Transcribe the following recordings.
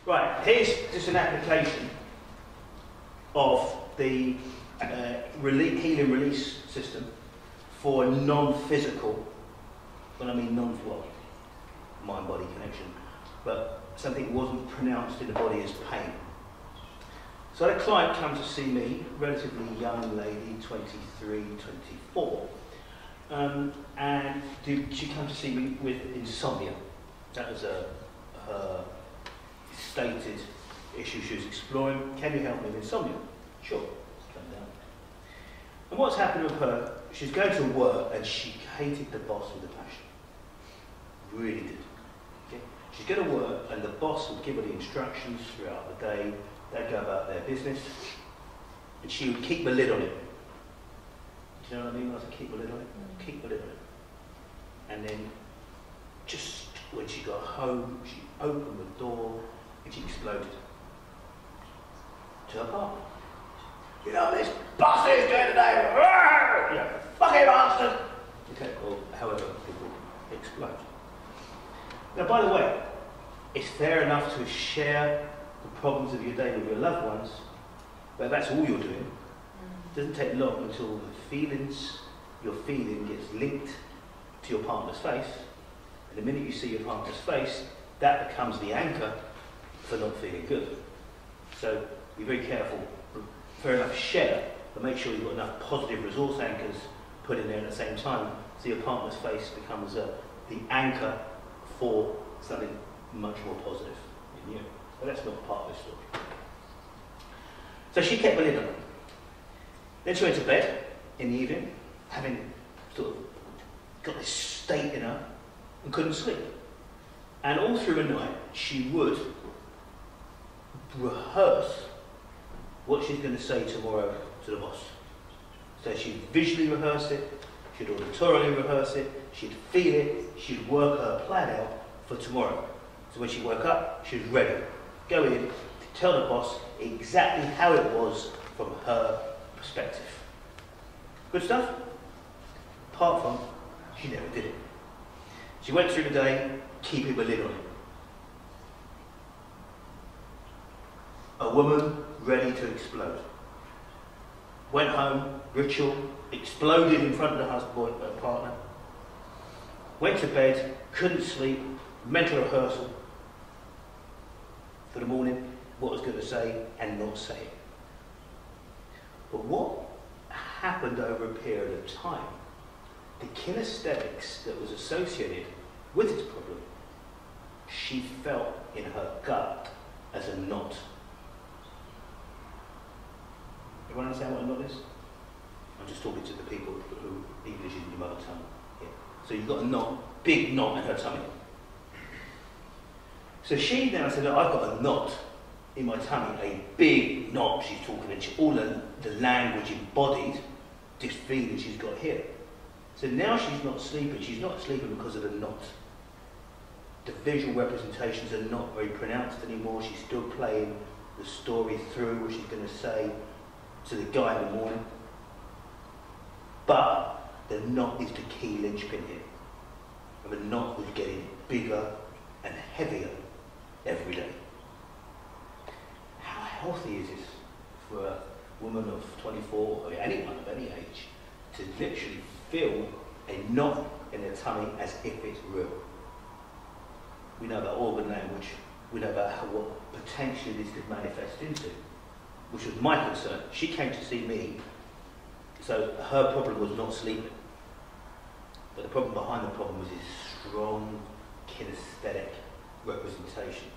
Right, here's just an application of the healing release system for a non-physical, when I mean mind-body connection, but something wasn't pronounced in the body as pain. So I had a client come to see me, relatively young lady, 23, 24, and she came to see me with insomnia. That was her stated issue she was exploring. Can you help me with insomnia? Sure, come down. And what's happened with her, she's going to work and she hated the boss with a passion. Really did. Okay? She's going to work and the boss would give her the instructions throughout the day. They'd go about their business and she would keep the lid on it. Do you know what I mean when I say keep the lid on it? Keep the lid on it. And then just when she got home, she opened the door and she exploded to her partner. You know what this boss is doing today? Yeah, fucking bastard! Okay, or however people explode. Now, by the way, it's fair enough to share the problems of your day with your loved ones, but if that's all you're doing, it doesn't take long until the feelings you're feeling gets linked to your partner's face, and the minute you see your partner's face, that becomes the anchor for not feeling good. So be very careful. Fair enough, share, but make sure you've got enough positive resource anchors put in there at the same time, so your partner's face becomes the anchor for something much more positive in you. But that's not part of this story. So she kept the lid on. Then she went to bed in the evening, having sort of got this state in her, and couldn't sleep. And all through the night, she would rehearse what she's going to say tomorrow to the boss. So she'd visually rehearse it, she'd auditorily rehearse it, she'd feel it, she'd work her plan out for tomorrow. So when she woke up, she was ready. Go in, tell the boss exactly how it was from her perspective. Good stuff? Apart from, she never did it. She went through the day, keeping a lid on it. A woman ready to explode. Went home, ritual, exploded in front of the husband, partner. Went to bed, couldn't sleep, mental rehearsal for the morning, what I was going to say and not say it. But what happened over a period of time, the kinesthetics that was associated with this problem, she felt in her gut as a knot. Everyone understand what a knot is? I'm just talking to the people who English is your mother tongue. Yeah. So you've got a knot, big knot in her tummy. So she now said, look, I've got a knot in my tummy, a big knot. She's talking, and all the language embodied this feeling she's got here. So now she's not sleeping. She's not sleeping because of the knot. The visual representations are not very pronounced anymore. She's still playing the story through, what she's going to say to the guy in the morning. But the knot is the key linchpin here. And the knot was getting bigger and heavier every day. How healthy is this for a woman of 24, or anyone of any age, to literally feel a knot in their tummy as if it's real? We know about organ language, we know about what potentially this could manifest into, which was my concern. She came to see me, so her problem was not sleeping. But the problem behind the problem was this strong kinesthetic representation.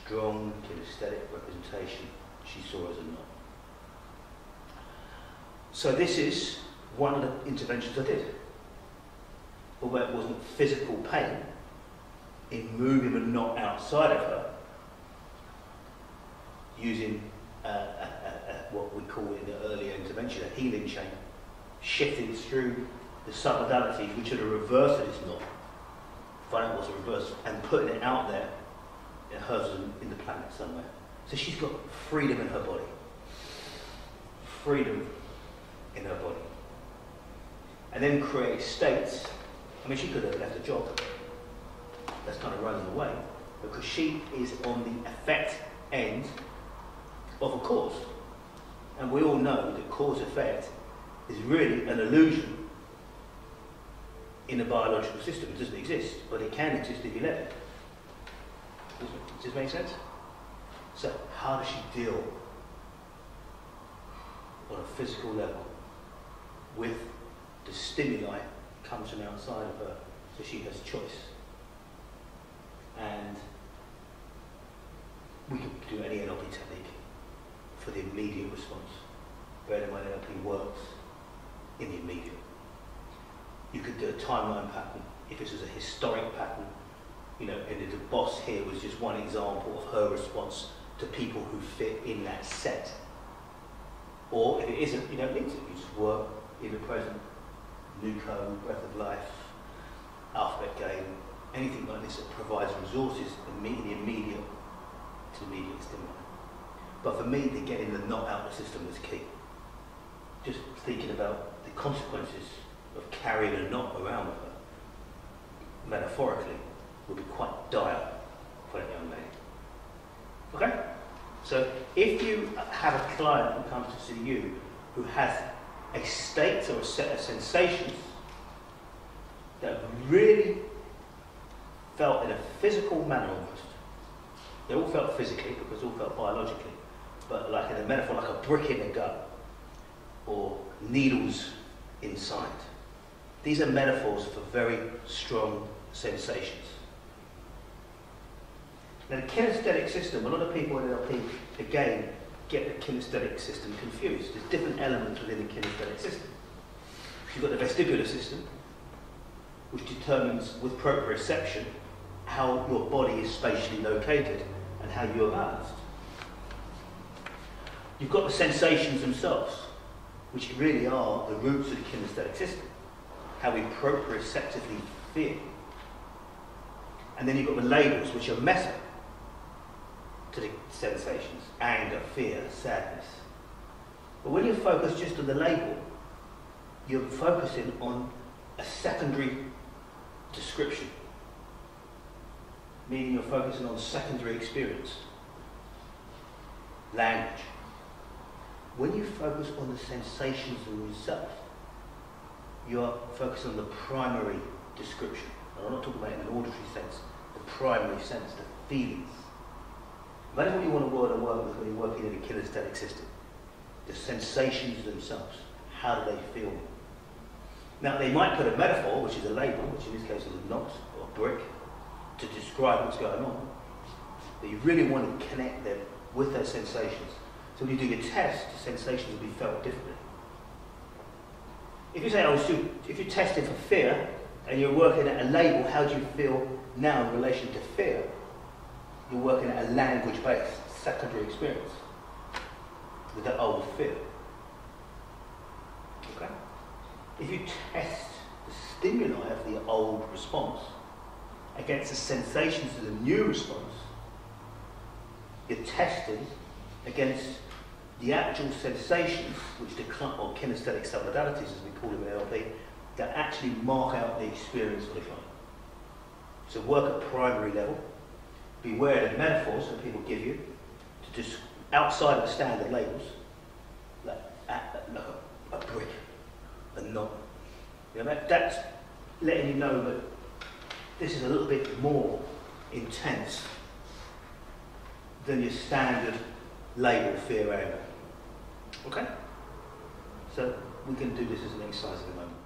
Strong kinesthetic representation she saw as a knot. So this is one of the interventions I did. Although it wasn't physical pain, in moving the knot outside of her, using what we call in the earlier intervention a healing chain, shifting through the submodalities which are the reverse of this knot, finding what's the reverse, and putting it out there, it hers in the planet somewhere. So she's got freedom in her body. Freedom in her body. And then create states. I mean, she could have left a job. That's kind of running away. because she is on the effect end of a cause. And we all know that cause-effect is really an illusion in a biological system. It doesn't exist, but it can exist if you let it. Does this make sense? So how does she deal on a physical level with the stimuli comes from outside of her, so she has choice? And we can do any NLP technique for the immediate response. Bear in mind, NLP works in the immediate. You could do a timeline pattern if this was a historic pattern, you know, and the boss here was just one example of her response to people who fit in that set. Or if it isn't, you don't need to. You just work in the present, new code, breath of life, alphabet game, anything like this that provides resources in the immediate to immediate stimuli. But for me, the getting the knot out of the system was key. Just thinking about the consequences of carrying a knot around with her, metaphorically, would be quite dire for that young lady. Okay? So if you have a client who comes to see you who has a state or a set of sensations that really felt in a physical manner almost, they all felt physically because they all felt biologically, but like in a metaphor, like a brick in the gut or needles inside. These are metaphors for very strong sensations. Now the kinesthetic system, a lot of people in NLP, again, get the kinesthetic system confused. There's different elements within the kinesthetic system. You've got the vestibular system, which determines with proprioception how your body is spatially located and how you are balanced. You've got the sensations themselves, which really are the roots of the kinesthetic system, how we proprioceptively feel. And then you've got the labels, which are meta to the sensations: anger, fear, sadness. But when you focus just on the label, you're focusing on a secondary description, meaning you're focusing on secondary experience, language. When you focus on the sensations themselves, you're focused on the primary description. And I'm not talking about in an auditory sense, the primary sense, the feelings. That is what you want to work with when you're working in a kinesthetic system. The sensations themselves. How do they feel? Now, they might put a metaphor, which is a label, which in this case is a knot or a brick, to describe what's going on. But you really want to connect them with those sensations. So when you do your test, the sensations will be felt differently. If you say, if you're testing for fear and you're working at a label, how do you feel now in relation to fear? You're working at a language-based secondary experience with that old fear. Okay? If you test the stimuli of the old response against the sensations of the new response, you're testing against the actual sensations, which or kinesthetic submodalities, as we call them in NLP, that actually mark out the experience of the client. So work at primary level. Beware of the metaphors that people give you to just outside of the standard labels, like a brick, a knot. You know, that's letting you know that this is a little bit more intense than your standard label, fear, anger. Okay? So we can do this as an exercise in a moment.